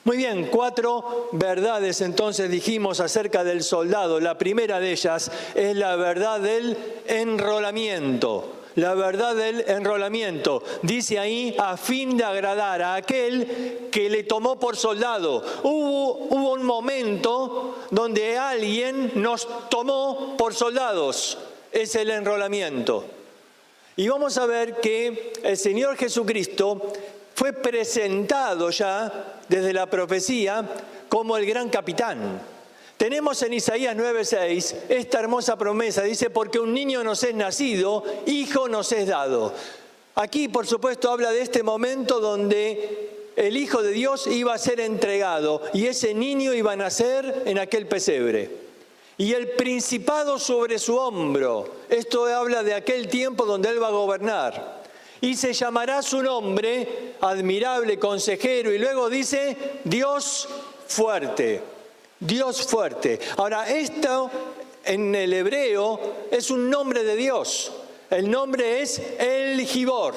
Muy bien, 4 verdades entonces dijimos acerca del soldado. La primera de ellas es la verdad del enrolamiento. La verdad del enrolamiento. Dice ahí, a fin de agradar a aquel que le tomó por soldado. Hubo un momento donde alguien nos tomó por soldados. Es el enrolamiento. Y vamos a ver que el Señor Jesucristo fue presentado ya desde la profecía como el gran capitán. Tenemos en Isaías 9:6 esta hermosa promesa, dice, porque un niño nos es nacido, hijo nos es dado. Aquí, por supuesto, habla de este momento donde el Hijo de Dios iba a ser entregado y ese niño iba a nacer en aquel pesebre. Y el principado sobre su hombro, esto habla de aquel tiempo donde Él va a gobernar. Y se llamará su nombre, admirable consejero, y luego dice, Dios fuerte, Dios fuerte. Ahora, esto en el hebreo es un nombre de Dios. El nombre es El Gibor.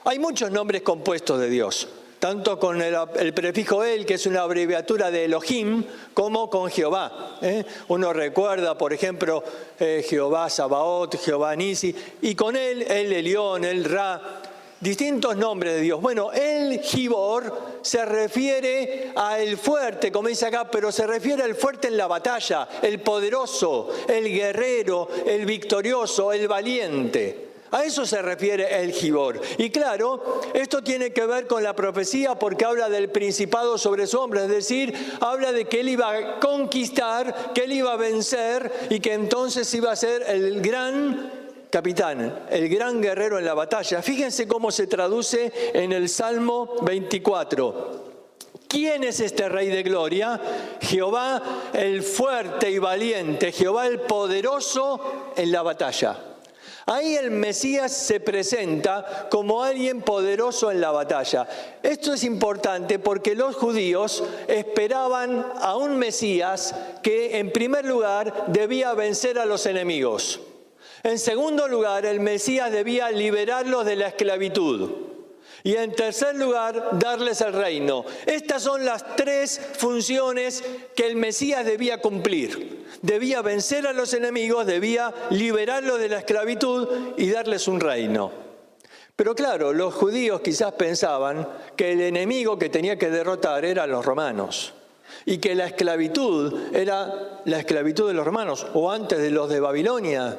Hay muchos nombres compuestos de Dios, tanto con el prefijo El, que es una abreviatura de Elohim, como con Jehová. Uno recuerda, por ejemplo, Jehová Sabaoth, Jehová Nisi, y con él, El Elión, El Ra, distintos nombres de Dios. Bueno, El Gibor se refiere a el fuerte, como dice acá, pero se refiere al fuerte en la batalla, el poderoso, el guerrero, el victorioso, el valiente. A eso se refiere El Gibor. Y claro, esto tiene que ver con la profecía porque habla del principado sobre su hombro, es decir, habla de que Él iba a conquistar, que Él iba a vencer y que entonces iba a ser el gran capitán, el gran guerrero en la batalla. Fíjense cómo se traduce en el Salmo 24. ¿Quién es este Rey de Gloria? Jehová el fuerte y valiente, Jehová el poderoso en la batalla. Ahí el Mesías se presenta como alguien poderoso en la batalla. Esto es importante porque los judíos esperaban a un Mesías que, en primer lugar, debía vencer a los enemigos. En segundo lugar, el Mesías debía liberarlos de la esclavitud. Y en tercer lugar, darles el reino. Estas son las 3 funciones que el Mesías debía cumplir. Debía vencer a los enemigos, debía liberarlos de la esclavitud y darles un reino. Pero claro, los judíos quizás pensaban que el enemigo que tenía que derrotar eran los romanos. Y que la esclavitud era la esclavitud de los romanos, o antes de los de Babilonia.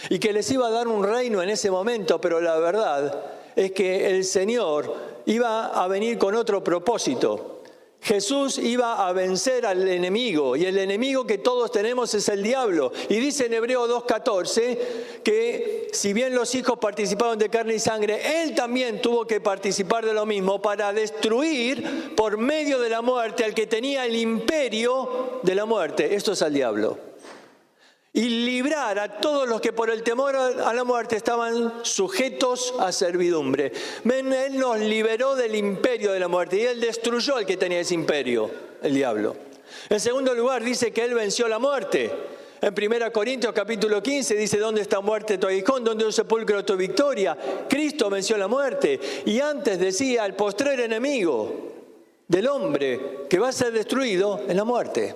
Y que les iba a dar un reino en ese momento, pero la verdad es que el Señor iba a venir con otro propósito. Jesús iba a vencer al enemigo, y el enemigo que todos tenemos es el diablo. Y dice en Hebreos 2:14 que si bien los hijos participaron de carne y sangre, Él también tuvo que participar de lo mismo para destruir por medio de la muerte al que tenía el imperio de la muerte. Esto es al diablo. Y librar a todos los que por el temor a la muerte estaban sujetos a servidumbre. Él nos liberó del imperio de la muerte y Él destruyó al que tenía ese imperio, el diablo. En segundo lugar, dice que Él venció la muerte. En 1 Corintios capítulo 15 dice, ¿dónde está muerte tu aguijón? ¿Dónde un sepulcro tu victoria? Cristo venció la muerte. Y antes decía, el postrer enemigo del hombre que va a ser destruido es la muerte.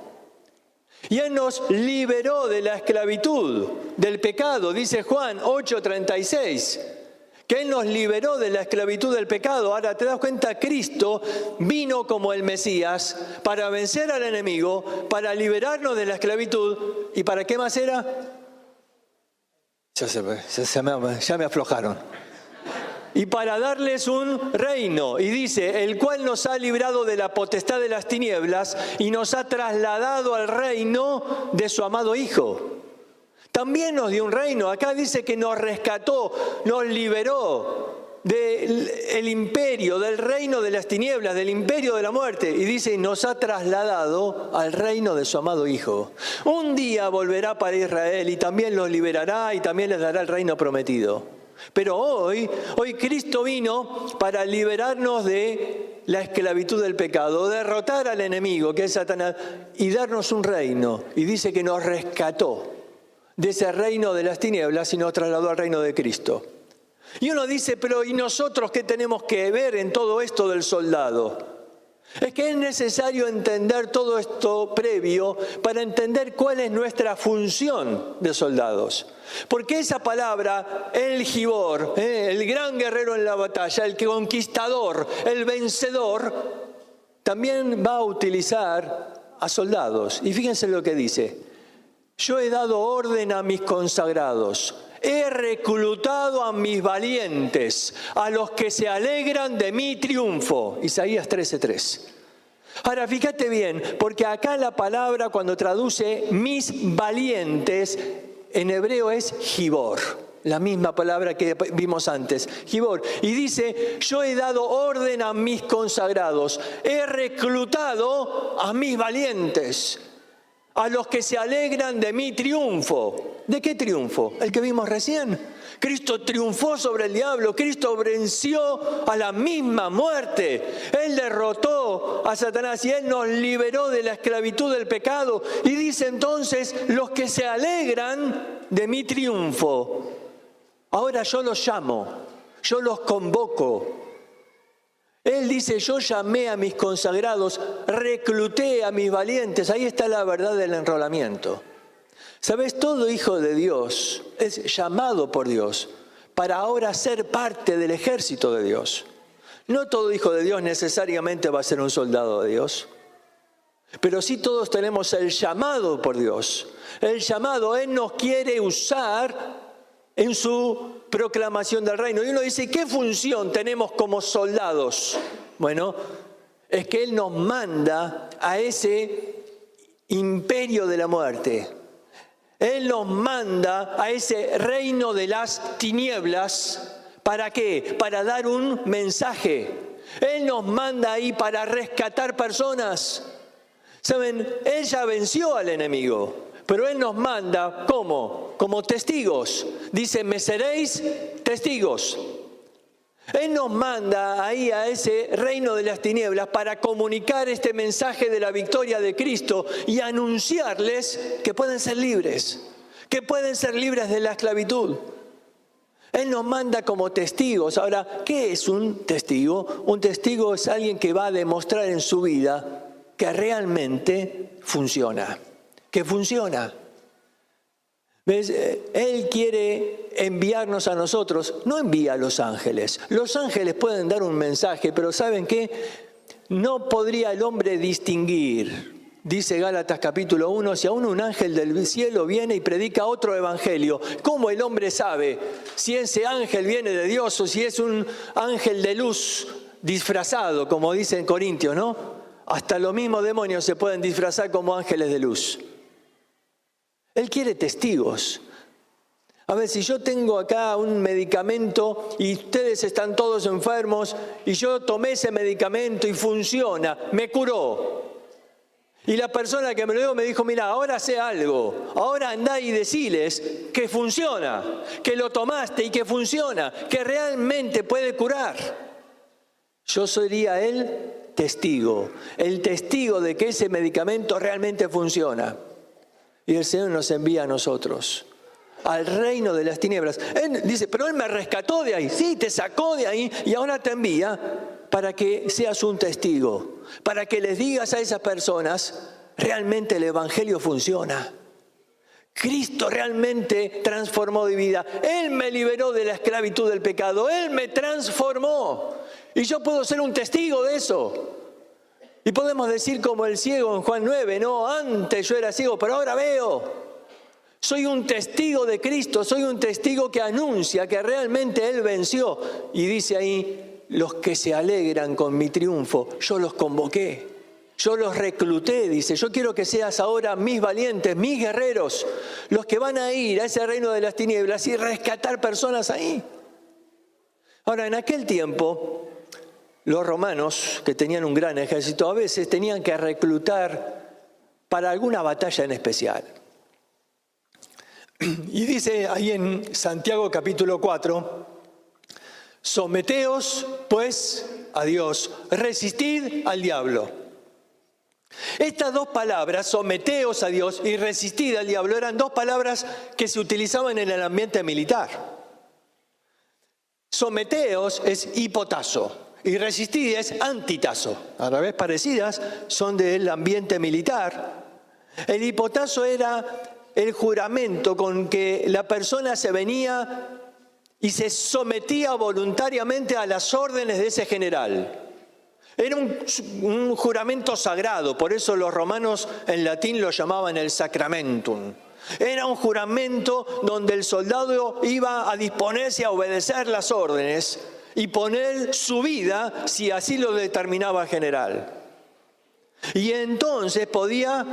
Y Él nos liberó de la esclavitud, del pecado, dice Juan 8:36, que Él nos liberó de la esclavitud del pecado. Ahora, ¿te das cuenta? Cristo vino como el Mesías para vencer al enemigo, para liberarnos de la esclavitud. ¿Y para qué más era? Ya me aflojaron. Y para darles un reino. Y dice, el cual nos ha librado de la potestad de las tinieblas y nos ha trasladado al reino de su amado Hijo. También nos dio un reino. Acá dice que nos rescató, nos liberó del imperio, del reino de las tinieblas, del imperio de la muerte. Y dice, nos ha trasladado al reino de su amado Hijo. Un día volverá para Israel y también los liberará y también les dará el reino prometido. Pero hoy Cristo vino para liberarnos de la esclavitud del pecado, derrotar al enemigo que es Satanás y darnos un reino. Y dice que nos rescató de ese reino de las tinieblas y nos trasladó al reino de Cristo. Y uno dice, pero ¿y nosotros qué tenemos que ver en todo esto del soldado? Es que es necesario entender todo esto previo para entender cuál es nuestra función de soldados. Porque esa palabra, el Gibor, el gran guerrero en la batalla, el conquistador, el vencedor, también va a utilizar a soldados. Y fíjense lo que dice: yo he dado orden a mis consagrados, he reclutado a mis valientes, a los que se alegran de mi triunfo. Isaías 13:3. Ahora, fíjate bien, porque acá la palabra cuando traduce mis valientes, en hebreo es Gibor, la misma palabra que vimos antes, Gibor. Y dice, yo he dado orden a mis consagrados, he reclutado a mis valientes, a los que se alegran de mi triunfo. ¿De qué triunfo? ¿El que vimos recién? Cristo triunfó sobre el diablo, Cristo venció a la misma muerte. Él derrotó a Satanás y Él nos liberó de la esclavitud del pecado. Y dice entonces, los que se alegran de mi triunfo. Ahora yo los llamo, yo los convoco. Él dice, yo llamé a mis consagrados, recluté a mis valientes. Ahí está la verdad del enrolamiento. ¿Sabes? Todo hijo de Dios es llamado por Dios para ahora ser parte del ejército de Dios. No todo hijo de Dios necesariamente va a ser un soldado de Dios, pero sí todos tenemos el llamado por Dios. El llamado, Él nos quiere usar en su proclamación del reino. Y uno dice, ¿qué función tenemos como soldados? Bueno, es que Él nos manda a ese imperio de la muerte. Él nos manda a ese reino de las tinieblas. ¿Para qué? Para dar un mensaje. Él nos manda ahí para rescatar personas. ¿Saben? Él ya venció al enemigo, pero Él nos manda, ¿cómo? Como testigos. Dice, me seréis testigos. Él nos manda ahí a ese reino de las tinieblas para comunicar este mensaje de la victoria de Cristo y anunciarles que pueden ser libres, que pueden ser libres de la esclavitud. Él nos manda como testigos. Ahora, ¿qué es un testigo? Un testigo es alguien que va a demostrar en su vida que realmente funciona, que funciona. ¿Ves? Él quiere enviarnos a nosotros, no envía a los ángeles. Los ángeles pueden dar un mensaje, pero ¿saben qué? No podría el hombre distinguir. Dice Gálatas capítulo 1, si aún un ángel del cielo viene y predica otro evangelio, ¿cómo el hombre sabe si ese ángel viene de Dios o si es un ángel de luz disfrazado, como dice en Corintios, ¿no? Hasta los mismos demonios se pueden disfrazar como ángeles de luz. Él quiere testigos. A ver, si yo tengo acá un medicamento y ustedes están todos enfermos y yo tomé ese medicamento y funciona, me curó. Y la persona que me lo dio me dijo, mira, ahora sé algo, ahora andá y deciles que funciona, que lo tomaste y que funciona, que realmente puede curar. Yo sería el testigo de que ese medicamento realmente funciona. Y el Señor nos envía a nosotros, al reino de las tinieblas. Él dice, pero Él me rescató de ahí. Sí, te sacó de ahí y ahora te envía para que seas un testigo, para que les digas a esas personas, realmente el evangelio funciona. Cristo realmente transformó mi vida. Él me liberó de la esclavitud del pecado. Él me transformó. Y yo puedo ser un testigo de eso. Y podemos decir como el ciego en Juan 9, no, antes yo era ciego, pero ahora veo. Soy un testigo de Cristo, soy un testigo que anuncia que realmente Él venció. Y dice ahí, los que se alegran con mi triunfo, yo los convoqué, yo los recluté, dice, yo quiero que seas ahora mis valientes, mis guerreros, los que van a ir a ese reino de las tinieblas y rescatar personas ahí. Ahora, en aquel tiempo, los romanos, que tenían un gran ejército, a veces tenían que reclutar para alguna batalla en especial. Y dice ahí en Santiago capítulo 4, someteos pues a Dios, resistid al diablo. Estas dos palabras, someteos a Dios y resistid al diablo, eran dos palabras que se utilizaban en el ambiente militar. Someteos es hipotazo. Y resistí es antitazo. A la vez parecidas, son del ambiente militar. El hipotazo era el juramento con que la persona se venía y se sometía voluntariamente a las órdenes de ese general. Era un juramento sagrado, por eso los romanos en latín lo llamaban el sacramentum. Era un juramento donde el soldado iba a disponerse a obedecer las órdenes y poner su vida si así lo determinaba el general. Y entonces podía,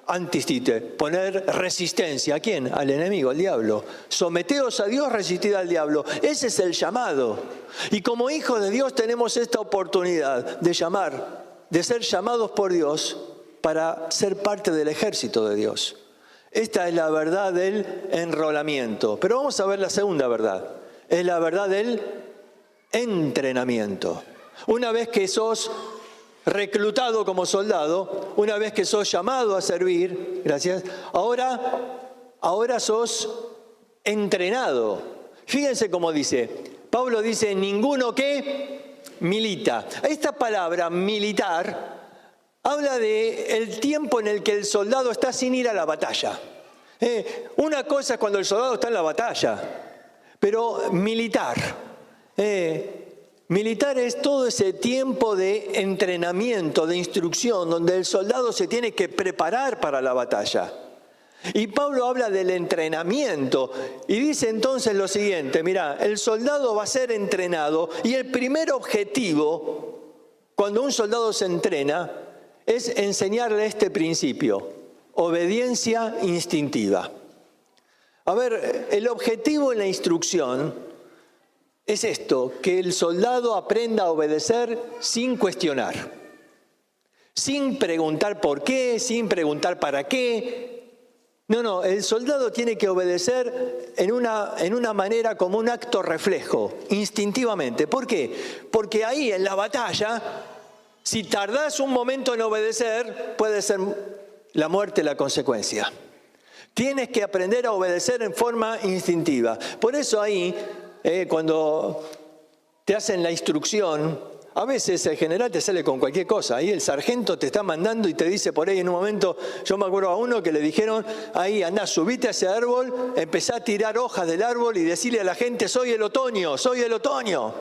antistite, poner resistencia. ¿A quién? Al enemigo, al diablo. Someteos a Dios, resistid al diablo. Ese es el llamado. Y como hijos de Dios tenemos esta oportunidad de ser llamados por Dios para ser parte del ejército de Dios. Esta es la verdad del enrolamiento. Pero vamos a ver la segunda verdad. Es la verdad del entrenamiento. Una vez que sos reclutado como soldado, una vez que sos llamado a servir, gracias, ahora sos entrenado. Fíjense cómo dice, Pablo dice, ninguno que milita. Esta palabra militar habla del tiempo en el que el soldado está sin ir a la batalla. Una cosa es cuando el soldado está en la batalla, pero militar. Militar es todo ese tiempo de entrenamiento, de instrucción, donde el soldado se tiene que preparar para la batalla. Y Pablo habla del entrenamiento y dice entonces lo siguiente, mira, el soldado va a ser entrenado y el primer objetivo, cuando un soldado se entrena, es enseñarle este principio, obediencia instintiva. A ver, el objetivo en la instrucción es esto, que el soldado aprenda a obedecer sin cuestionar, sin preguntar por qué, sin preguntar para qué. No, el soldado tiene que obedecer en una manera como un acto reflejo, instintivamente. ¿Por qué? Porque ahí en la batalla, si tardás un momento en obedecer, puede ser la muerte la consecuencia. Tienes que aprender a obedecer en forma instintiva. Por eso ahí, cuando te hacen la instrucción, a veces el general te sale con cualquier cosa. Ahí el sargento te está mandando y te dice por ahí en un momento, yo me acuerdo a uno que le dijeron, ahí andá, subite a ese árbol, empezá a tirar hojas del árbol y decirle a la gente, soy el otoño, soy el otoño.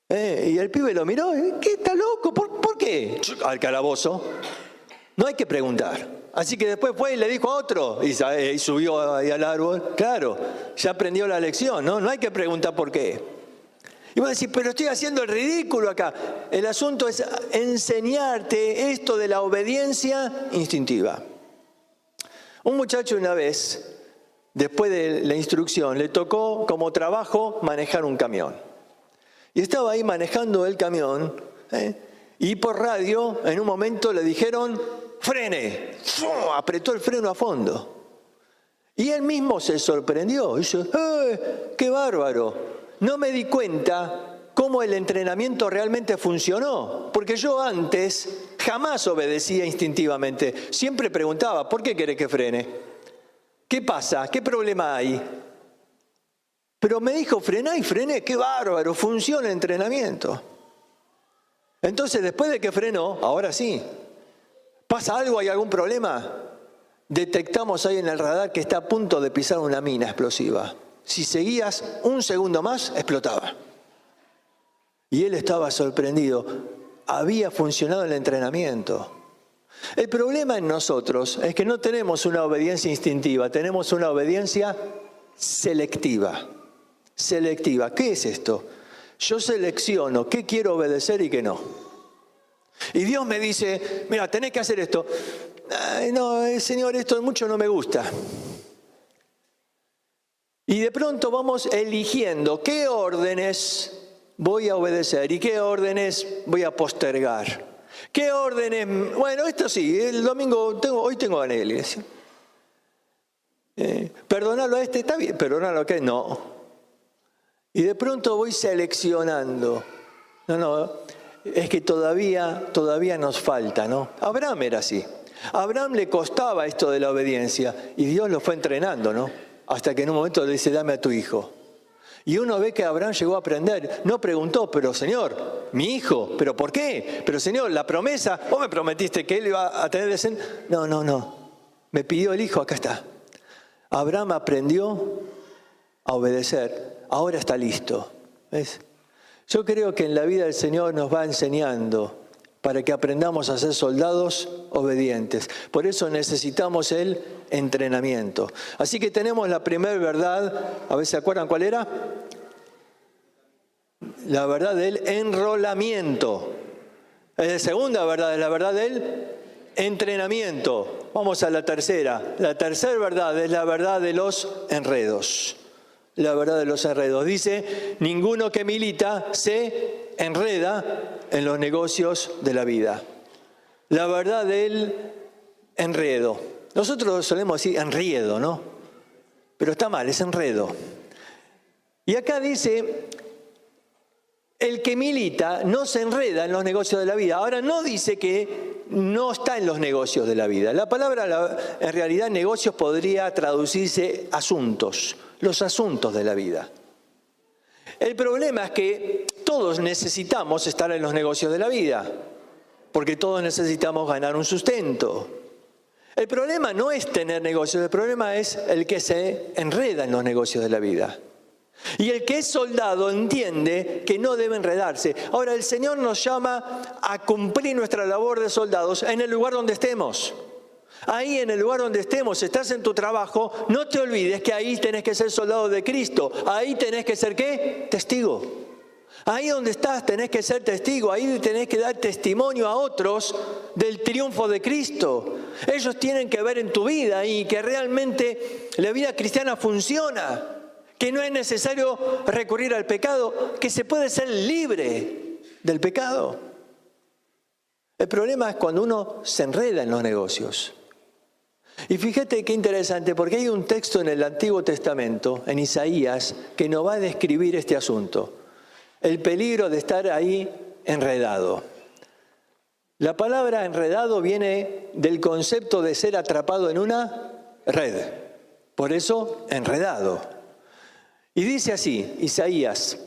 Y el pibe lo miró, ¿qué está loco? ¿Por qué? Al calabozo. No hay que preguntar. Así que después fue y le dijo a otro y subió ahí al árbol. Claro, ya aprendió la lección, ¿no? No hay que preguntar por qué. Y vos decís, pero estoy haciendo el ridículo acá. El asunto es enseñarte esto de la obediencia instintiva. Un muchacho una vez, después de la instrucción, le tocó como trabajo manejar un camión. Y estaba ahí manejando el camión, y por radio en un momento le dijeron, frene. ¡Fum! Apretó el freno a fondo. Y él mismo se sorprendió. Dice, ¡qué bárbaro! No me di cuenta cómo el entrenamiento realmente funcionó. Porque yo antes jamás obedecía instintivamente. Siempre preguntaba, ¿por qué querés que frene? ¿Qué pasa? ¿Qué problema hay? Pero me dijo, frená y frené. ¡Qué bárbaro! Funciona el entrenamiento. Entonces, después de que frenó, ahora sí. ¿Pasa algo? ¿Hay algún problema? Detectamos ahí en el radar que está a punto de pisar una mina explosiva. Si seguías un segundo más, explotaba. Y él estaba sorprendido. Había funcionado el entrenamiento. El problema en nosotros es que no tenemos una obediencia instintiva, tenemos una obediencia selectiva. Selectiva. ¿Qué es esto? Yo selecciono qué quiero obedecer y qué no. Y Dios me dice, mira, tenés que hacer esto. Ay, no, Señor, esto mucho no me gusta. Y de pronto vamos eligiendo qué órdenes voy a obedecer y qué órdenes voy a postergar. ¿Qué órdenes? Bueno, esto sí, el domingo hoy tengo ganas de la iglesia. Perdonarlo a este, está bien, perdonarlo a aquel, no. Y de pronto voy seleccionando. No, es que todavía nos falta, ¿no? Abraham era así. A Abraham le costaba esto de la obediencia y Dios lo fue entrenando, ¿no? Hasta que en un momento le dice, dame a tu hijo. Y uno ve que Abraham llegó a aprender. No preguntó, pero Señor, mi hijo, ¿pero por qué? Pero Señor, la promesa, vos me prometiste que él iba a tener descendencia. No. Me pidió el hijo, acá está. Abraham aprendió a obedecer. Ahora está listo. ¿Ves? Yo creo que en la vida del Señor nos va enseñando para que aprendamos a ser soldados obedientes. Por eso necesitamos el entrenamiento. Así que tenemos la primera verdad, a ver si se acuerdan cuál era. La verdad del enrolamiento. La segunda verdad es la verdad del entrenamiento. Vamos a la tercera. La tercera verdad es la verdad de los enredos. La verdad de los enredos. Dice, ninguno que milita se enreda en los negocios de la vida. La verdad del enredo. Nosotros solemos decir enriedo, ¿no? Pero está mal, es enredo. Y acá dice, el que milita no se enreda en los negocios de la vida. Ahora no dice que no está en los negocios de la vida. La palabra, en realidad, negocios podría traducirse asuntos, los asuntos de la vida. El problema es que todos necesitamos estar en los negocios de la vida, porque todos necesitamos ganar un sustento. El problema no es tener negocios, el problema es el que se enreda en los negocios de la vida. Y el que es soldado entiende que no debe enredarse. Ahora, el Señor nos llama a cumplir nuestra labor de soldados en el lugar donde estemos. Ahí en el lugar donde estemos, estás en tu trabajo, no te olvides que ahí tenés que ser soldado de Cristo. Ahí tenés que ser, ¿qué? Testigo. Ahí donde estás tenés que ser testigo. Ahí tenés que dar testimonio a otros del triunfo de Cristo. Ellos tienen que ver en tu vida y que realmente la vida cristiana funciona. Que no es necesario recurrir al pecado, que se puede ser libre del pecado. El problema es cuando uno se enreda en los negocios. Y fíjate qué interesante, porque hay un texto en el Antiguo Testamento, en Isaías, que nos va a describir este asunto. El peligro de estar ahí enredado. La palabra enredado viene del concepto de ser atrapado en una red. Por eso, enredado. Y dice así, Isaías,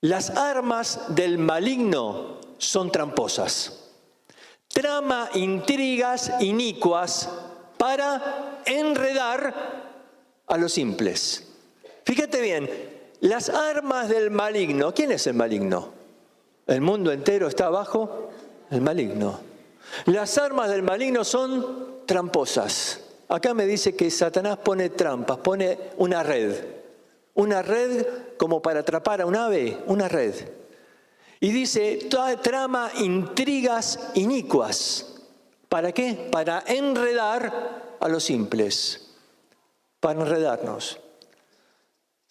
las armas del maligno son tramposas. Trama intrigas inicuas para enredar a los simples. Fíjate bien, las armas del maligno, ¿quién es el maligno? El mundo entero está bajo el maligno. Las armas del maligno son tramposas. Acá me dice que Satanás pone trampas, pone una red como para atrapar a un ave, una red. Y dice, trama intrigas inicuas. ¿Para qué? Para enredar a los simples, para enredarnos.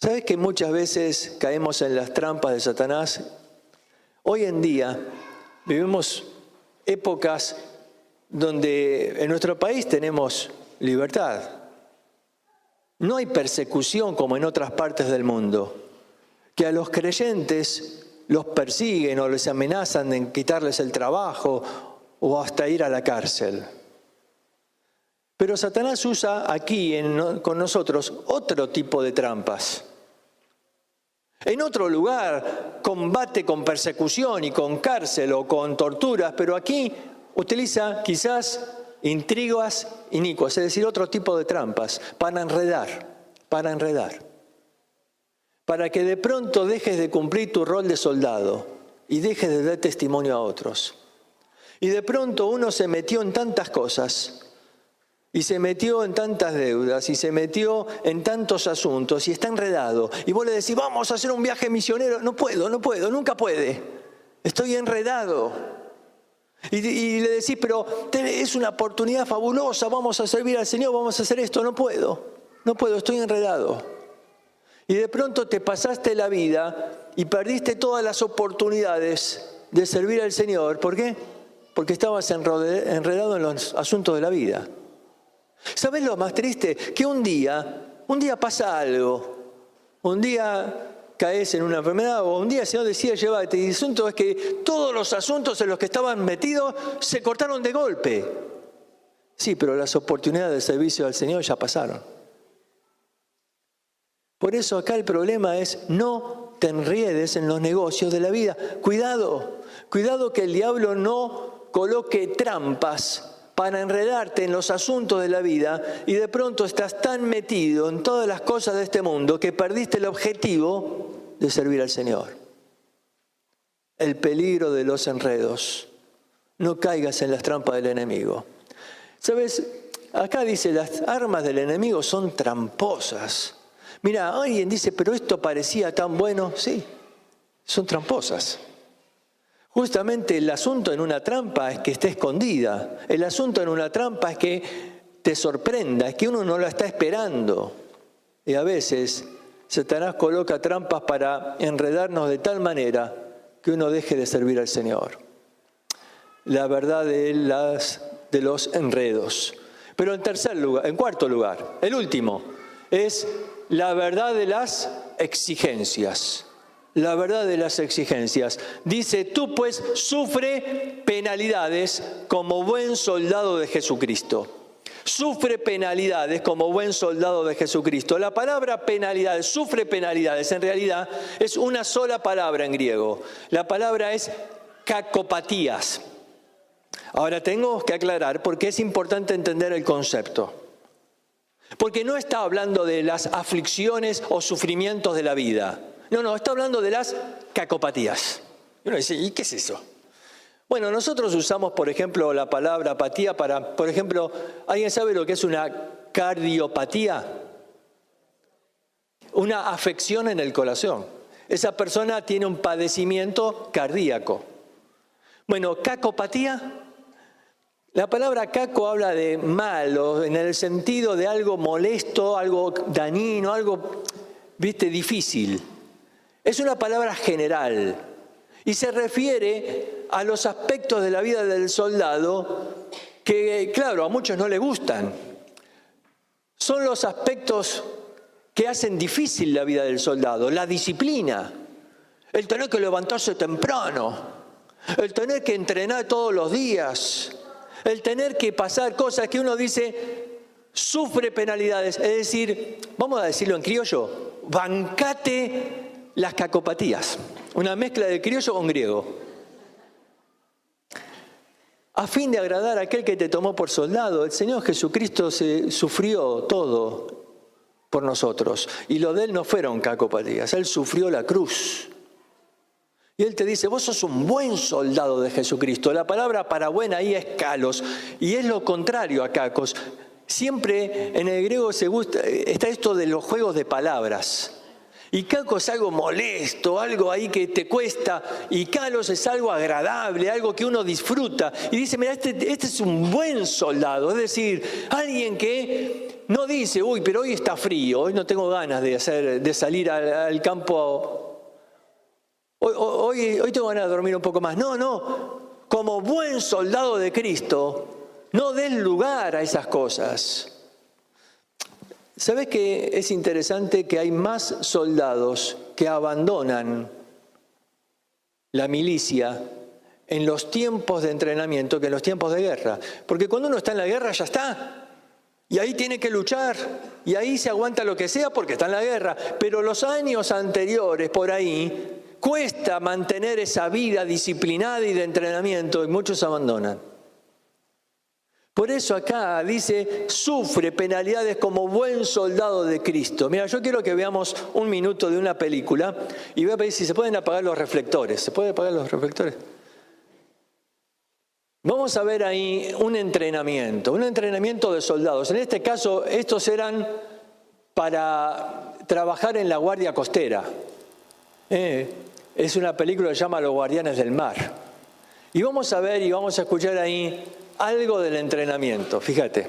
¿Sabes que muchas veces caemos en las trampas de Satanás? Hoy en día vivimos épocas donde en nuestro país tenemos libertad. No hay persecución como en otras partes del mundo, que a los creyentes los persiguen o les amenazan en quitarles el trabajo o hasta ir a la cárcel. Pero Satanás usa aquí con nosotros otro tipo de trampas. En otro lugar combate con persecución y con cárcel o con torturas, pero aquí utiliza quizás intrigas inicuas, es decir, otro tipo de trampas para enredar. Para que de pronto dejes de cumplir tu rol de soldado y dejes de dar testimonio a otros. Y de pronto uno se metió en tantas cosas, y se metió en tantas deudas, y se metió en tantos asuntos, y está enredado. Y vos le decís, vamos a hacer un viaje misionero. No puedo, nunca puede. Estoy enredado. Y le decís, pero es una oportunidad fabulosa, vamos a servir al Señor, vamos a hacer esto. No puedo, estoy enredado. Y de pronto te pasaste la vida y perdiste todas las oportunidades de servir al Señor. ¿Por qué? Porque estabas enredado en los asuntos de la vida. ¿Sabes lo más triste? Que un día pasa algo. Un día caes en una enfermedad o un día el Señor decide llevarte. Y el asunto es que todos los asuntos en los que estaban metidos se cortaron de golpe. Sí, pero las oportunidades de servicio al Señor ya pasaron. Por eso acá el problema es no te enriedes en los negocios de la vida. Cuidado que el diablo no coloque trampas para enredarte en los asuntos de la vida y de pronto estás tan metido en todas las cosas de este mundo que perdiste el objetivo de servir al Señor. El peligro de los enredos. No caigas en las trampas del enemigo. ¿Sabes? Acá dice, las armas del enemigo son tramposas. Mira, alguien dice, pero esto parecía tan bueno. Sí, son tramposas. Justamente el asunto en una trampa es que esté escondida. El asunto en una trampa es que te sorprenda, es que uno no la está esperando. Y a veces Satanás coloca trampas para enredarnos de tal manera que uno deje de servir al Señor. La verdad de los enredos. Pero en cuarto lugar, el último, es la verdad de las exigencias. La verdad de las exigencias. Dice, tú pues sufre penalidades como buen soldado de Jesucristo. Sufre penalidades como buen soldado de Jesucristo. La palabra penalidades, sufre penalidades, en realidad es una sola palabra en griego. La palabra es kakopatías. Ahora tengo que aclarar porque es importante entender el concepto. Porque no está hablando de las aflicciones o sufrimientos de la vida. No, está hablando de las cacopatías. Y uno dice, ¿y qué es eso? Bueno, nosotros usamos, por ejemplo, la palabra apatía para, por ejemplo, ¿alguien sabe lo que es una cardiopatía? Una afección en el corazón. Esa persona tiene un padecimiento cardíaco. Bueno, cacopatía. La palabra caco habla de malo, en el sentido de algo molesto, algo dañino, algo, difícil. Es una palabra general y se refiere a los aspectos de la vida del soldado que, claro, a muchos no les gustan. Son los aspectos que hacen difícil la vida del soldado, la disciplina, el tener que levantarse temprano, el tener que entrenar todos los días, el tener que pasar cosas que uno dice, sufre penalidades. Es decir, vamos a decirlo en criollo, bancate las cacopatías. Una mezcla de criollo con griego. A fin de agradar a aquel que te tomó por soldado, el Señor Jesucristo sufrió todo por nosotros. Y lo de Él no fueron cacopatías, Él sufrió la cruz. Y Él te dice, vos sos un buen soldado de Jesucristo. La palabra para buen ahí es kalos, y es lo contrario a kakos. Siempre en el griego está esto de los juegos de palabras. Y kako es algo molesto, algo ahí que te cuesta, y kalos es algo agradable, algo que uno disfruta. Y dice, mira, este es un buen soldado, es decir, alguien que no dice, uy, pero hoy está frío, hoy no tengo ganas de salir al campo. Hoy tengo ganas de dormir un poco más. No. Como buen soldado de Cristo, no des lugar a esas cosas. ¿Sabes qué es interesante? Que hay más soldados que abandonan la milicia en los tiempos de entrenamiento que en los tiempos de guerra. Porque cuando uno está en la guerra ya está. Y ahí tiene que luchar. Y ahí se aguanta lo que sea porque está en la guerra. Pero los años anteriores, por ahí, cuesta mantener esa vida disciplinada y de entrenamiento y muchos abandonan. Por eso acá dice, sufre penalidades como buen soldado de Cristo. Mira, yo quiero que veamos un minuto de una película y voy a pedir si se pueden apagar los reflectores. ¿Se pueden apagar los reflectores? Vamos a ver ahí un entrenamiento de soldados. En este caso, estos eran para trabajar en la Guardia Costera. Es una película que se llama Los Guardianes del Mar. Y vamos a ver y vamos a escuchar ahí algo del entrenamiento. Fíjate.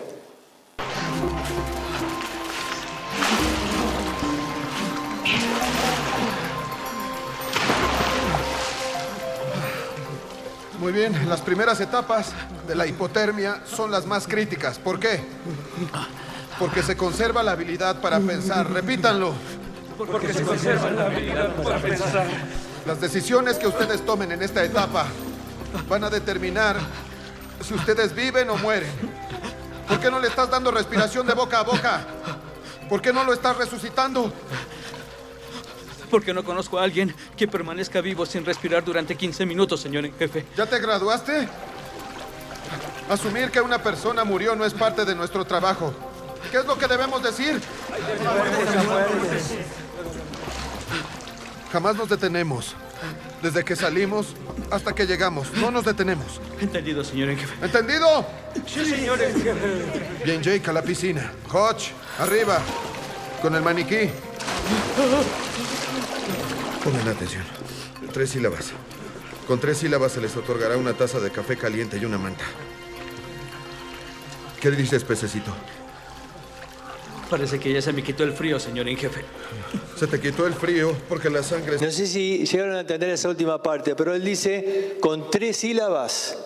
Muy bien, las primeras etapas de la hipotermia son las más críticas. ¿Por qué? Porque se conserva la habilidad para pensar. Repítanlo. Porque se conserva la habilidad para pensar. Las decisiones que ustedes tomen en esta etapa van a determinar si ustedes viven o mueren. ¿Por qué no le estás dando respiración de boca a boca? ¿Por qué no lo estás resucitando? Porque no conozco a alguien que permanezca vivo sin respirar durante 15 minutos, señor en jefe. ¿Ya te graduaste? Asumir que una persona murió no es parte de nuestro trabajo. ¿Qué es lo que debemos decir? Jamás nos detenemos. Desde que salimos hasta que llegamos. No nos detenemos. Entendido, señor en jefe. ¿Entendido? Sí, señor en jefe. Bien, Jake, a la piscina. Hutch, arriba. Con el maniquí. Pongan atención. 3 sílabas. Con 3 sílabas se les otorgará una taza de café caliente y una manta. ¿Qué dices, pececito? Parece que ya se me quitó el frío, señor en jefe. Se te quitó el frío porque la sangre... No sé si llegaron a entender esa última parte, pero él dice, con 3 sílabas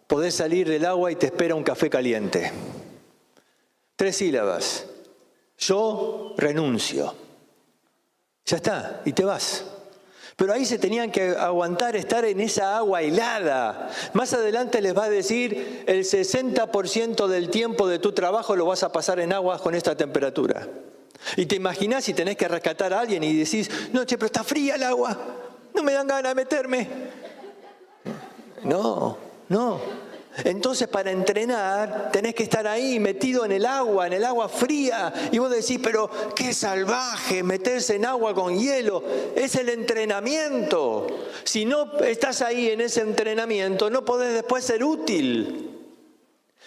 podés salir del agua y te espera un café caliente. 3 sílabas. Yo renuncio. Ya está, y te vas. Pero ahí se tenían que aguantar estar en esa agua helada. Más adelante les va a decir, el 60% del tiempo de tu trabajo lo vas a pasar en aguas con esta temperatura. Y te imaginás si tenés que rescatar a alguien y decís, no, che, pero está fría el agua, no me dan ganas de meterme. No. Entonces para entrenar tenés que estar ahí metido en el agua fría. Y vos decís, pero qué salvaje meterse en agua con hielo. Es el entrenamiento. Si no estás ahí en ese entrenamiento, no podés después ser útil.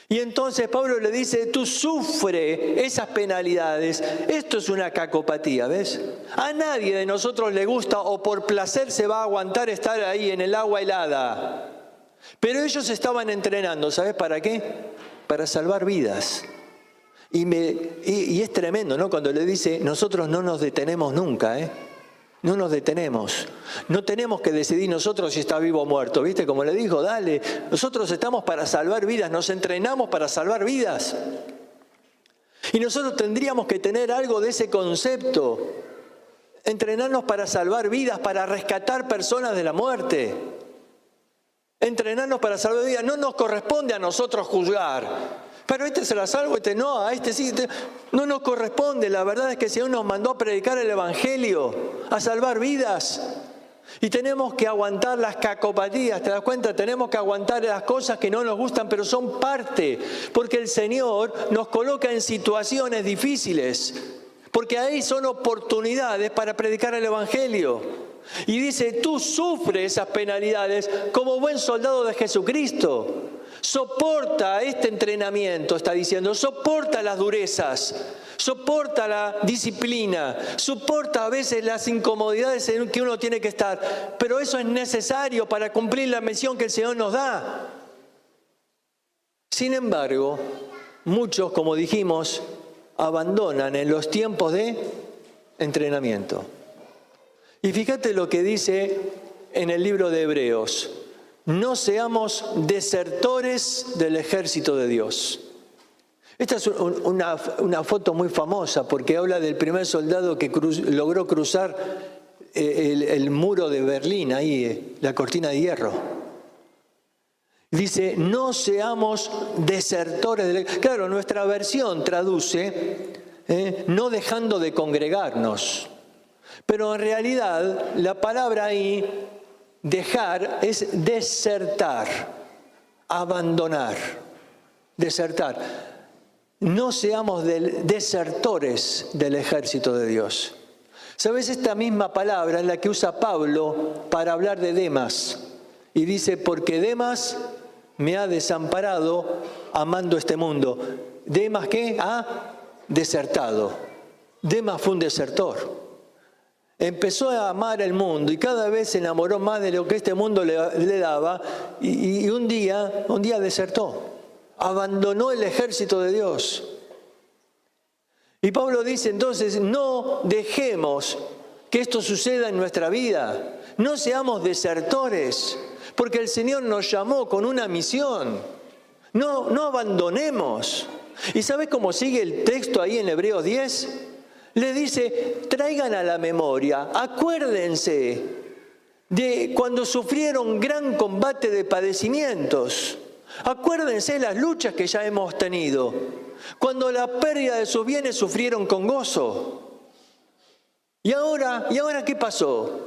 Y entonces Pablo le dice, tú sufre esas penalidades. Esto es una cacopatía, ¿ves? A nadie de nosotros le gusta o por placer se va a aguantar estar ahí en el agua helada. Pero ellos estaban entrenando, ¿sabes para qué? Para salvar vidas. Y es tremendo, ¿no? Cuando le dice, nosotros no nos detenemos nunca, ¿eh? No nos detenemos. No tenemos que decidir nosotros si está vivo o muerto, ¿viste? Como le dijo, dale, nosotros estamos para salvar vidas, nos entrenamos para salvar vidas. Y nosotros tendríamos que tener algo de ese concepto. Entrenarnos para salvar vidas, para rescatar personas de la muerte. Entrenarnos para salvar vidas. No nos corresponde a nosotros juzgar. Pero este se la salvo, este no, a este sí. No nos corresponde. La verdad es que el Señor nos mandó a predicar el Evangelio, a salvar vidas. Y tenemos que aguantar las cacopatías, ¿te das cuenta? Tenemos que aguantar las cosas que no nos gustan, pero son parte. Porque el Señor nos coloca en situaciones difíciles. Porque ahí son oportunidades para predicar el Evangelio. Y dice, tú sufres esas penalidades como buen soldado de Jesucristo. Soporta este entrenamiento, está diciendo, soporta las durezas, soporta la disciplina, soporta a veces las incomodidades en que uno tiene que estar, pero eso es necesario para cumplir la misión que el Señor nos da. Sin embargo, muchos, como dijimos, abandonan en los tiempos de entrenamiento. Y fíjate lo que dice en el libro de Hebreos. No seamos desertores del ejército de Dios. Esta es una foto muy famosa porque habla del primer soldado que logró cruzar el muro de Berlín, ahí, la cortina de hierro. Dice, no seamos desertores del ejército. Claro, nuestra versión traduce, no dejando de congregarnos. Pero en realidad la palabra ahí, dejar, es desertar, abandonar, desertar. No seamos desertores del ejército de Dios. ¿Sabes? Esta misma palabra es la que usa Pablo para hablar de Demas. Y dice, porque Demas me ha desamparado amando este mundo. ¿Demas qué? Ha desertado. Demas fue un desertor. Empezó a amar el mundo y cada vez se enamoró más de lo que este mundo le daba y un día desertó, abandonó el ejército de Dios. Y Pablo dice entonces, no dejemos que esto suceda en nuestra vida, no seamos desertores, porque el Señor nos llamó con una misión, no abandonemos. ¿Y sabes cómo sigue el texto ahí en Hebreos 10? Le dice, traigan a la memoria, acuérdense de cuando sufrieron gran combate de padecimientos. Acuérdense las luchas que ya hemos tenido. Cuando la pérdida de sus bienes sufrieron con gozo. ¿Y ahora qué pasó?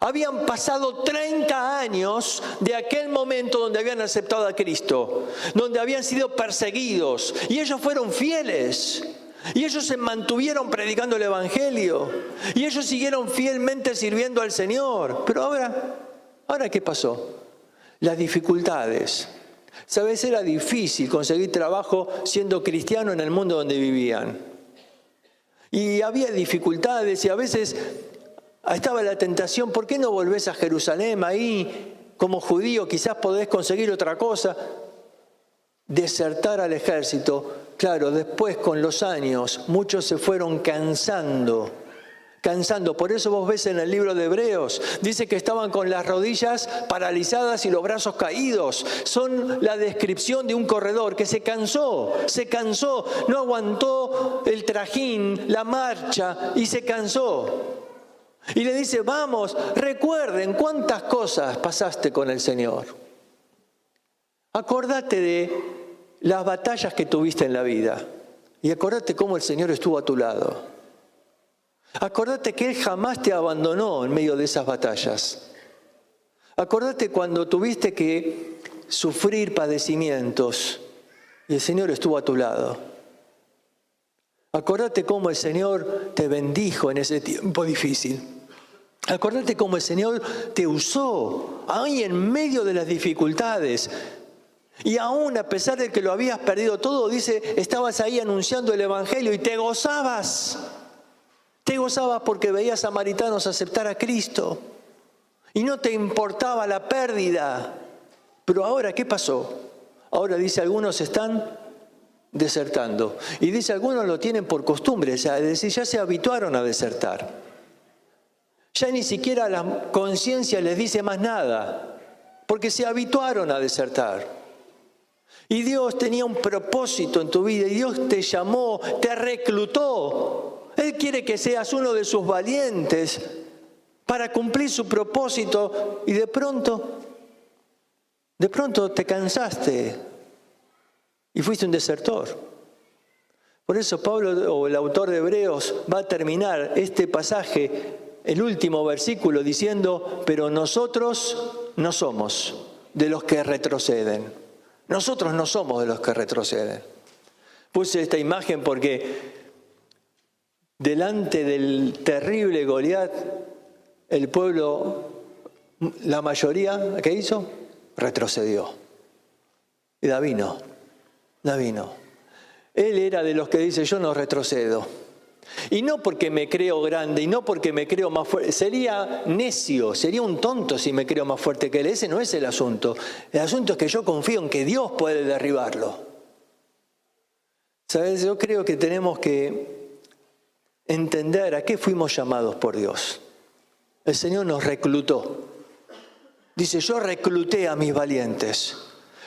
Habían pasado 30 años de aquel momento donde habían aceptado a Cristo, donde habían sido perseguidos, y ellos fueron fieles, y ellos se mantuvieron predicando el Evangelio, y ellos siguieron fielmente sirviendo al Señor. Pero ahora ¿qué pasó? Las dificultades. ¿Sabes? Era difícil conseguir trabajo siendo cristiano en el mundo donde vivían. Y había dificultades, y a veces estaba la tentación: ¿por qué no volvés a Jerusalén? Ahí, como judío, quizás podés conseguir otra cosa. Desertar al ejército. Claro, después con los años, muchos se fueron cansando. Por eso vos ves en el libro de Hebreos, dice que estaban con las rodillas paralizadas y los brazos caídos. Son la descripción de un corredor que se cansó, no aguantó el trajín, la marcha, y se cansó. Y le dice: vamos, recuerden cuántas cosas pasaste con el Señor. Acordate de las batallas que tuviste en la vida. Y acordate cómo el Señor estuvo a tu lado. Acordate que Él jamás te abandonó en medio de esas batallas. Acordate cuando tuviste que sufrir padecimientos y el Señor estuvo a tu lado. Acordate cómo el Señor te bendijo en ese tiempo difícil. Acordate cómo el Señor te usó ahí en medio de las dificultades. Y aún a pesar de que lo habías perdido todo, dice, estabas ahí anunciando el Evangelio y te gozabas. Te gozabas porque veías samaritanos aceptar a Cristo. Y no te importaba la pérdida. Pero ahora, ¿qué pasó? Ahora dice, algunos están desertando. Y dice, algunos lo tienen por costumbre. Es decir, ya se habituaron a desertar. Ya ni siquiera la conciencia les dice más nada. Porque se habituaron a desertar. Y Dios tenía un propósito en tu vida. Y Dios te llamó, te reclutó. Él quiere que seas uno de sus valientes para cumplir su propósito, y de pronto te cansaste y fuiste un desertor. Por eso Pablo, o el autor de Hebreos, va a terminar este pasaje, el último versículo, diciendo: pero nosotros no somos de los que retroceden. Nosotros no somos de los que retroceden. Puse esta imagen porque delante del terrible Goliat, el pueblo, la mayoría, ¿qué hizo? Retrocedió. Y David no. Él era de los que dice: yo no retrocedo. Y no porque me creo grande, y no porque me creo más fuerte. Sería necio, sería un tonto si me creo más fuerte que él. Ese no es el asunto. El asunto es que yo confío en que Dios puede derribarlo. ¿Sabes? Yo creo que tenemos que entender a qué fuimos llamados por Dios. El Señor nos reclutó. Dice: yo recluté a mis valientes.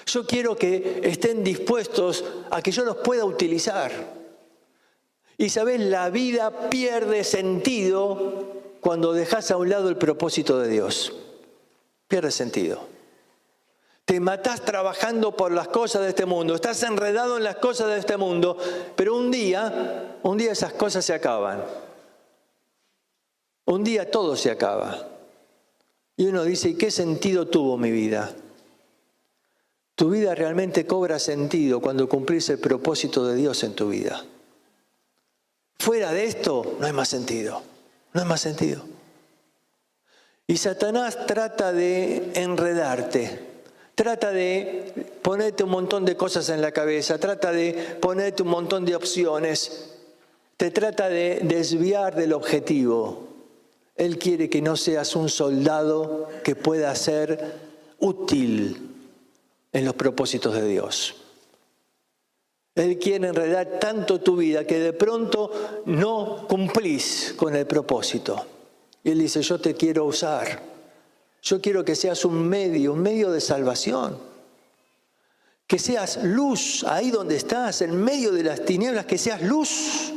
Yo quiero que estén dispuestos a que yo los pueda utilizar. Y sabes, la vida pierde sentido cuando dejas a un lado el propósito de Dios. Pierde sentido. Te matás trabajando por las cosas de este mundo, estás enredado en las cosas de este mundo, pero un día esas cosas se acaban. Un día todo se acaba. Y uno dice: ¿y qué sentido tuvo mi vida? Tu vida realmente cobra sentido cuando cumplís el propósito de Dios en tu vida. Fuera de esto no hay más sentido. No hay más sentido. Y Satanás trata de enredarte. Trata de ponerte un montón de cosas en la cabeza, trata de ponerte un montón de opciones, te trata de desviar del objetivo. Él quiere que no seas un soldado que pueda ser útil en los propósitos de Dios. Él quiere enredar tanto tu vida que de pronto no cumplís con el propósito. Y Él dice: yo te quiero usar. Yo quiero que seas un medio de salvación. Que seas luz ahí donde estás, en medio de las tinieblas, que seas luz.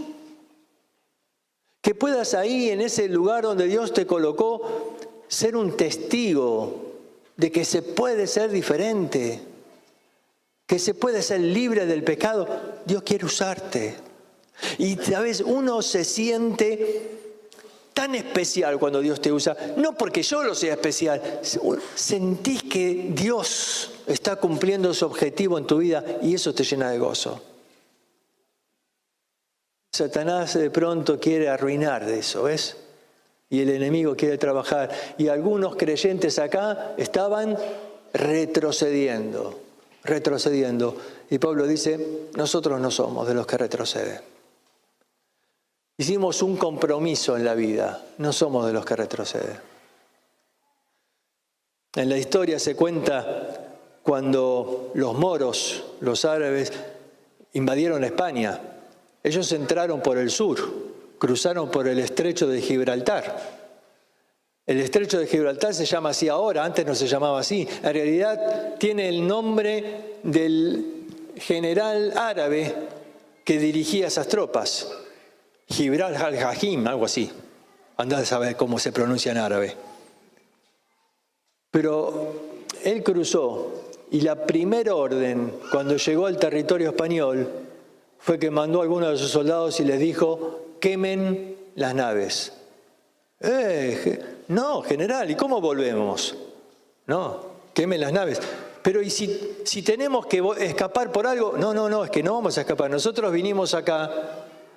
Que puedas ahí, en ese lugar donde Dios te colocó, ser un testigo de que se puede ser diferente. que se puede ser libre del pecado, Dios quiere usarte. Y sabes, uno se siente tan especial cuando Dios te usa, no porque yo lo sea especial, sentís que Dios está cumpliendo su objetivo en tu vida y eso te llena de gozo. Satanás de pronto quiere arruinar de eso, ¿ves? Y el enemigo quiere trabajar. Y algunos creyentes acá estaban retrocediendo. Y Pablo dice, nosotros no somos de los que retroceden. Hicimos un compromiso en la vida, no somos de los que retroceden. En la historia se cuenta cuando los moros, los árabes, invadieron España. Ellos entraron por el sur, cruzaron por el estrecho de Gibraltar. El estrecho de Gibraltar se llama así ahora, antes no se llamaba así. En realidad tiene el nombre del general árabe que dirigía esas tropas. Gibral al-Hajim, algo así. Andá a saber cómo se pronuncia en árabe. Pero él cruzó y la primera orden, cuando llegó al territorio español, fue que mandó a algunos de sus soldados y les dijo, quemen las naves. No, general, ¿y cómo volvemos? No, quemen las naves. Pero ¿y si tenemos que escapar por algo? No, es que no vamos a escapar. Nosotros vinimos acá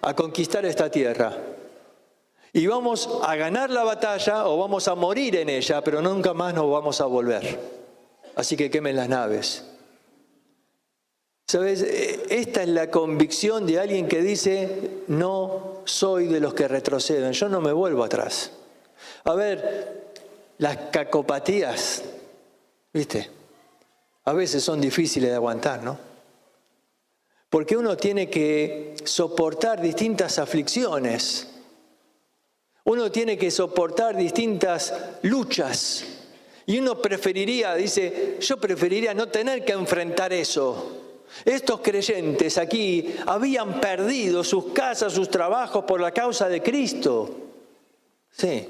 a conquistar esta tierra. Y vamos a ganar la batalla o vamos a morir en ella, pero nunca más nos vamos a volver. Así que quemen las naves. ¿Sabes? Esta es la convicción de alguien que dice, no soy de los que retroceden, yo no me vuelvo atrás. A ver, las cacopatías, ¿viste? A veces son difíciles de aguantar, ¿no? Porque uno tiene que soportar distintas aflicciones. Uno tiene que soportar distintas luchas. Y uno preferiría, dice, yo preferiría no tener que enfrentar eso. Estos creyentes aquí habían perdido sus casas, sus trabajos por la causa de Cristo. Sí.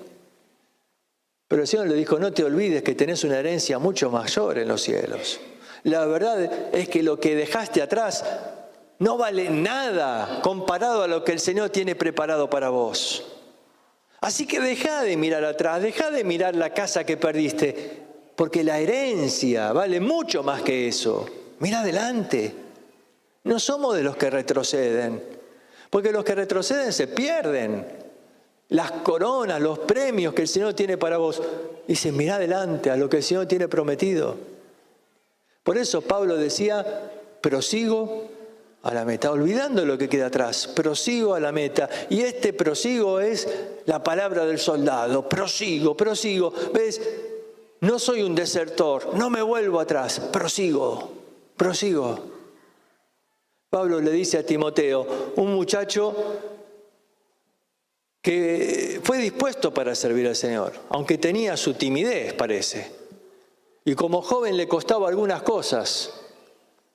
Pero el Señor le dijo, no te olvides que tenés una herencia mucho mayor en los cielos. La verdad es que lo que dejaste atrás no vale nada comparado a lo que el Señor tiene preparado para vos. Así que deja de mirar atrás, deja de mirar la casa que perdiste, porque la herencia vale mucho más que eso. Mira adelante. No somos de los que retroceden, porque los que retroceden se pierden. Las coronas, los premios que el Señor tiene para vos. Dice, mira adelante a lo que el Señor tiene prometido. Por eso Pablo decía, prosigo a la meta, olvidando lo que queda atrás, prosigo a la meta. Y este prosigo es la palabra del soldado, prosigo. ¿Ves? No soy un desertor, no me vuelvo atrás, prosigo. Pablo le dice a Timoteo, un muchacho que fue dispuesto para servir al Señor, aunque tenía su timidez, parece. Y como joven le costaba algunas cosas.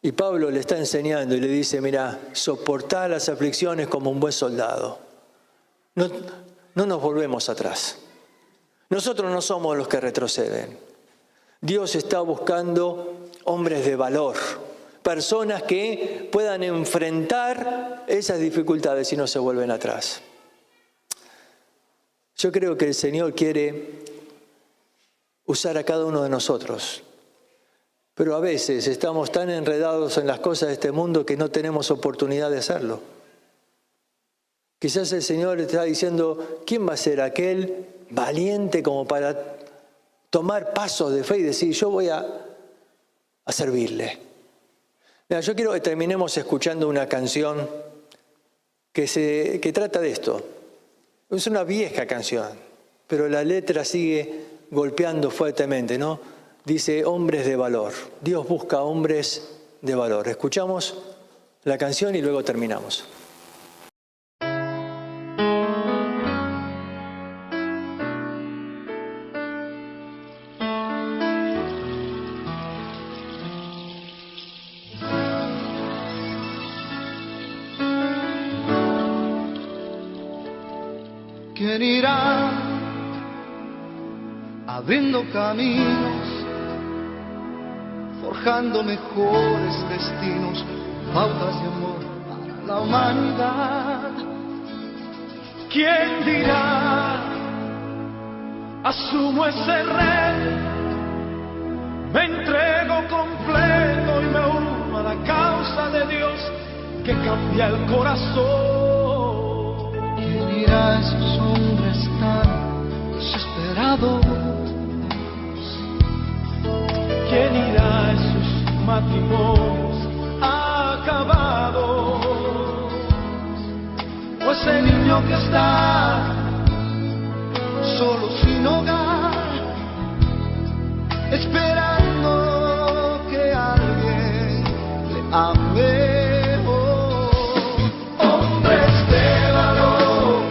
Y Pablo le está enseñando y le dice, mira, soportá las aflicciones como un buen soldado. No nos volvemos atrás. Nosotros no somos los que retroceden. Dios está buscando hombres de valor, personas que puedan enfrentar esas dificultades y no se vuelven atrás. Yo creo que el Señor quiere usar a cada uno de nosotros, pero a veces estamos tan enredados en las cosas de este mundo que no tenemos oportunidad de hacerlo. Quizás el Señor está diciendo, ¿quién va a ser aquel valiente como para tomar pasos de fe y decir, yo voy a servirle? Mira, yo quiero que terminemos escuchando una canción que trata de esto. Es una vieja canción, pero la letra sigue golpeando fuertemente, ¿no? Dice, hombres de valor. Dios busca hombres de valor. Escuchamos la canción y luego terminamos. ¿Quién irá abriendo caminos, forjando mejores destinos, pautas de amor para la humanidad. ¿Quién dirá? Asumo ese reto, me entrego completo y me uno a la causa de Dios que cambia el corazón. ¿Quién dirá a esos hombres tan desesperados? ¿Quién irá a esos matrimonios acabados? O ese niño que está solo sin hogar, esperando que alguien le ame. Hombres de valor,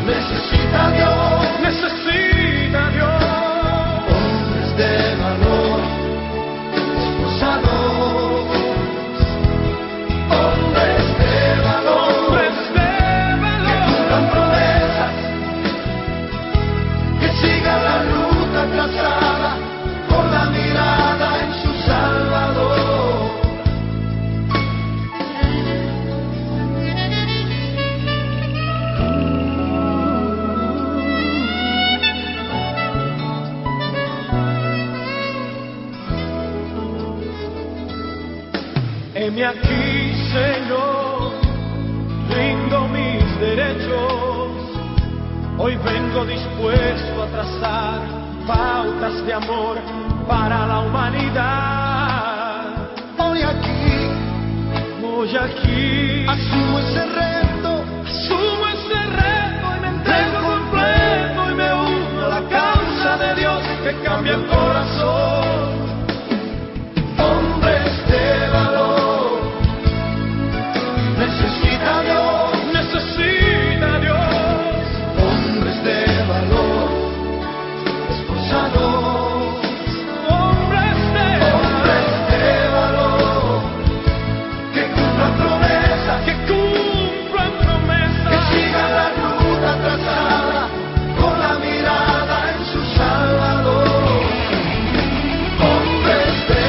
necesita Dios, necesita Dios. Hombres de valor, esforzados. Hombres de valor, que cumplan promesas, Que sigan la ruta trazada con la mirada en su Salvador. heme aquí, Señor, rindo mis derechos. Hoy vengo dispuesto a trazar pautas de amor para la humanidad. Hoy aquí asumo ese reto y me entrego completo y me uno a la causa de Dios que cambia el corazón. Hombres de valor, necesita Dios, necesita Dios. hombres de valor, esforzados, Hombres de valor, que cumplan promesas, que cumplan promesas, que sigan la ruta trazada con la mirada en su Salvador. Hombres de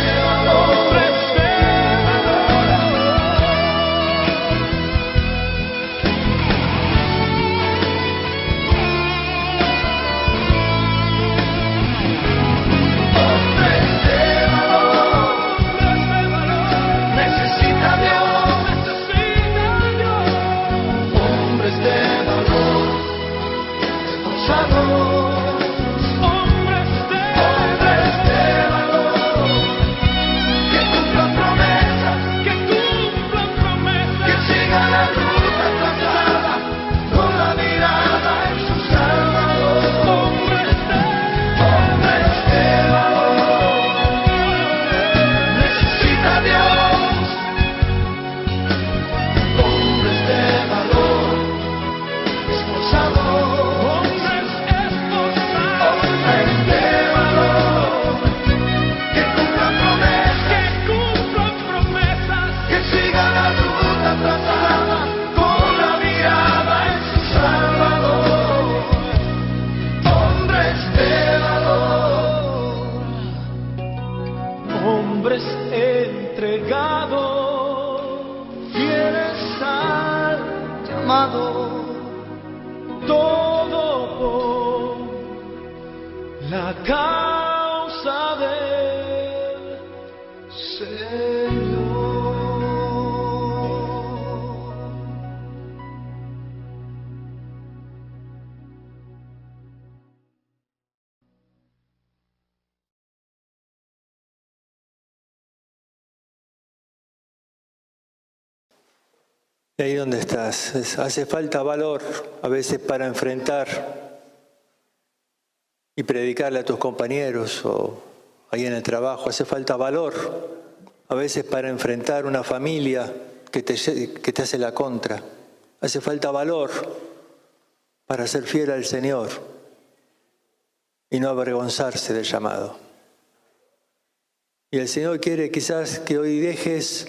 valor, necesita Dios, hombres de valor, esforzados, hombres de valor, que cumplan promesas, que cumplan promesas, que sigan la ruta trazada con la mirada en su Salvador. hombres Hombres de valor, necesita Dios, hombres de valor, esforzados, hombres esforzados, hombres de valor, que cumplan promesas, que sigan la ruta trazada con la mirada en su Salvador. Hombres de valor, hombres entregados, fieles al llamado, todo por la causa del Señor. Ahí donde estás, hace falta valor a veces para enfrentar y predicarle a tus compañeros o ahí en el trabajo. Hace falta valor a veces para enfrentar una familia que te hace la contra. Hace falta valor para ser fiel al Señor y no avergonzarse del llamado. Y el Señor quiere quizás que hoy dejes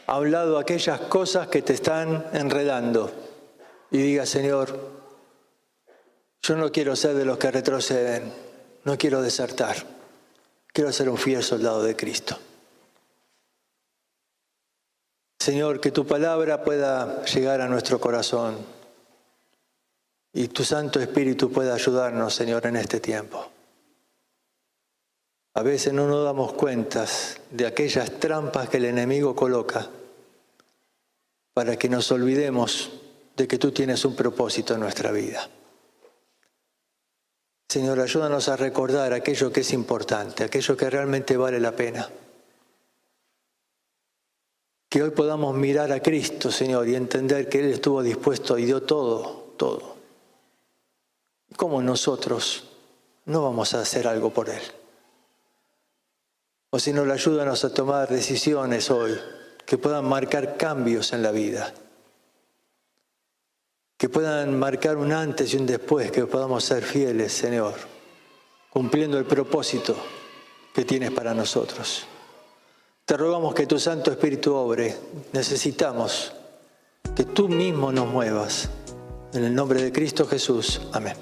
a un lado aquellas cosas que te están enredando y diga: Señor, yo no quiero ser de los que retroceden, no quiero desertar, Quiero ser un fiel soldado de Cristo. Señor, que tu palabra pueda llegar a nuestro corazón y tu Santo Espíritu pueda ayudarnos, Señor, en este tiempo. A veces no nos damos cuenta de aquellas trampas que el enemigo coloca para que nos olvidemos de que tú tienes un propósito en nuestra vida. Señor, ayúdanos a recordar aquello que es importante, aquello que realmente vale la pena. Que hoy podamos mirar a Cristo, Señor, y entender que Él estuvo dispuesto y dio todo, todo. ¿Cómo nosotros no vamos a hacer algo por Él? O si no, ayúdanos a tomar decisiones hoy que puedan marcar cambios en la vida. Que puedan marcar un antes y un después, que podamos ser fieles, Señor, cumpliendo el propósito que tienes para nosotros. Te rogamos que tu Santo Espíritu obre. Necesitamos que tú mismo nos muevas. En el nombre de Cristo Jesús. Amén.